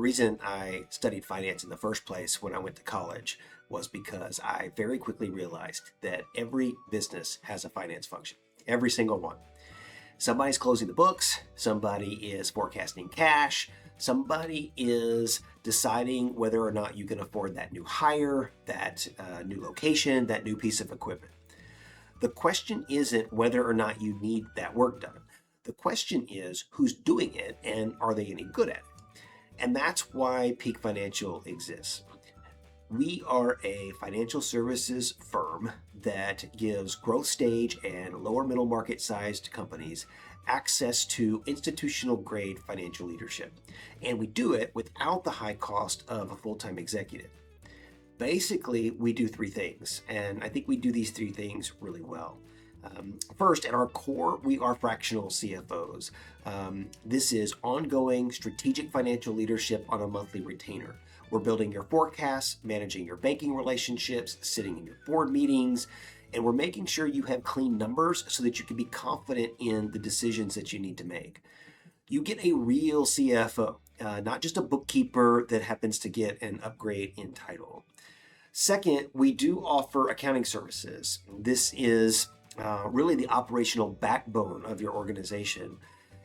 reason I studied finance in the first place when I went to college was because I very quickly realized that every business has a finance function, every single one. Somebody's closing the books, somebody is forecasting cash, somebody is deciding whether or not you can afford that new hire, that new location, that new piece of equipment. The question isn't whether or not you need that work done. The question is who's doing it and are they any good at it? And that's why Pyek Financial exists. We are a financial services firm that gives growth stage and lower middle market sized companies access to institutional grade financial leadership. And we do it without the high cost of a full-time executive. Basically, we do three things, and I think we do these three things really well. First, at our core, we are fractional CFOs. This is ongoing strategic financial leadership on a monthly retainer. We're building your forecasts, managing your banking relationships, sitting in your board meetings, and we're making sure you have clean numbers so that you can be confident in the decisions that you need to make. You get a real CFO, not just a bookkeeper that happens to get an upgrade in title. Second, we do offer accounting services. This is really the operational backbone of your organization.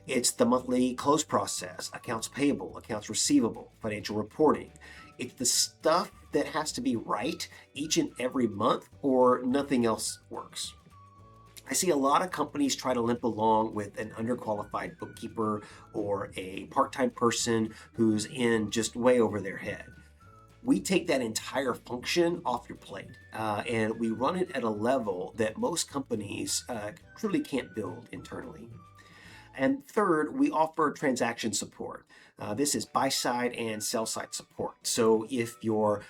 It's the monthly close process, accounts payable, accounts receivable, financial reporting. It's the stuff that has to be right each and every month or nothing else works. I see a lot of companies try to limp along with an underqualified bookkeeper or a part-time person who's in just way over their head. We take that entire function off your plate and we run it at a level that most companies truly can't build internally. And third, we offer transaction support. This is buy-side and sell-side support. So if you're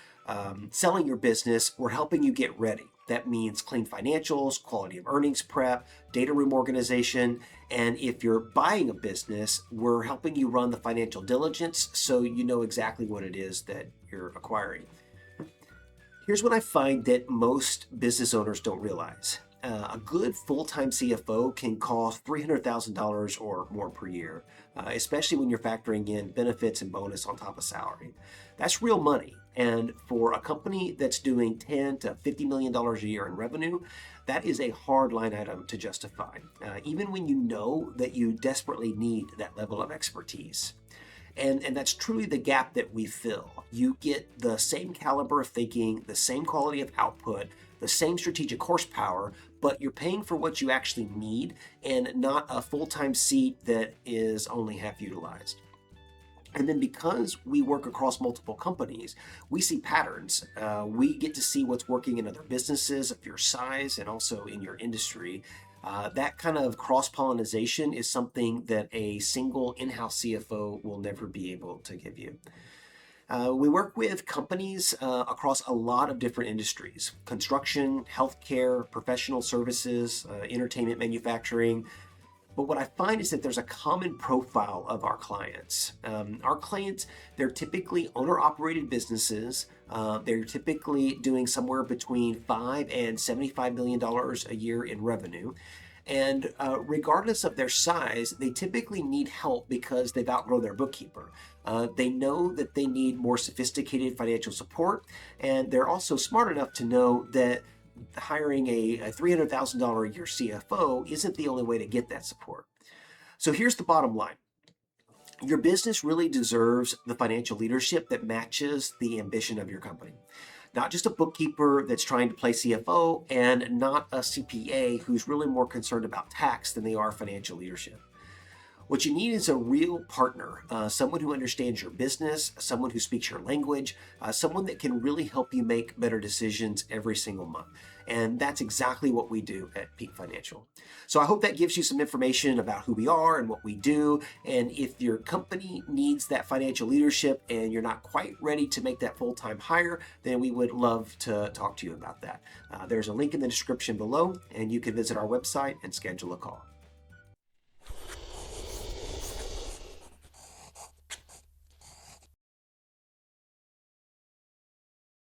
selling your business, we're helping you get ready. That means clean financials, quality of earnings prep, data room organization. And if you're buying a business, we're helping you run the financial diligence so you know exactly what it is that you're acquiring. Here's what I find that most business owners don't realize. A good full-time CFO can cost $300,000 or more per year, especially when you're factoring in benefits and bonus on top of salary. That's real money. And for a company that's doing $10 to $50 million a year in revenue, that is a hard line item to justify, even when you know that you desperately need that level of expertise. And that's truly the gap that we fill. You get the same caliber of thinking, the same quality of output, the same strategic horsepower, but you're paying for what you actually need and not a full-time seat that is only half utilized. And then because we work across multiple companies, we see patterns. We get to see what's working in other businesses of your size and also in your industry. That kind of cross-pollination is something that a single in-house CFO will never be able to give you. We work with companies across a lot of different industries: construction, healthcare, professional services, entertainment, manufacturing. But what I find is that there's a common profile of our clients. Our clients, they're typically owner-operated businesses. They're typically doing somewhere between $5 and $75 million a year in revenue. And regardless of their size, they typically need help because they've outgrown their bookkeeper. They know that they need more sophisticated financial support, and they're also smart enough to know that hiring a $300,000 a year CFO isn't the only way to get that support. So here's the bottom line. Your business really deserves the financial leadership that matches the ambition of your company. Not just a bookkeeper that's trying to play CFO, and not a CPA who's really more concerned about tax than they are financial leadership. What you need is a real partner, someone who understands your business, someone who speaks your language, someone that can really help you make better decisions every single month. And that's exactly what we do at Pyek Financial. So I hope that gives you some information about who we are and what we do. And if your company needs that financial leadership and you're not quite ready to make that full-time hire, then we would love to talk to you about that. There's a link in the description below, and you can visit our website and schedule a call.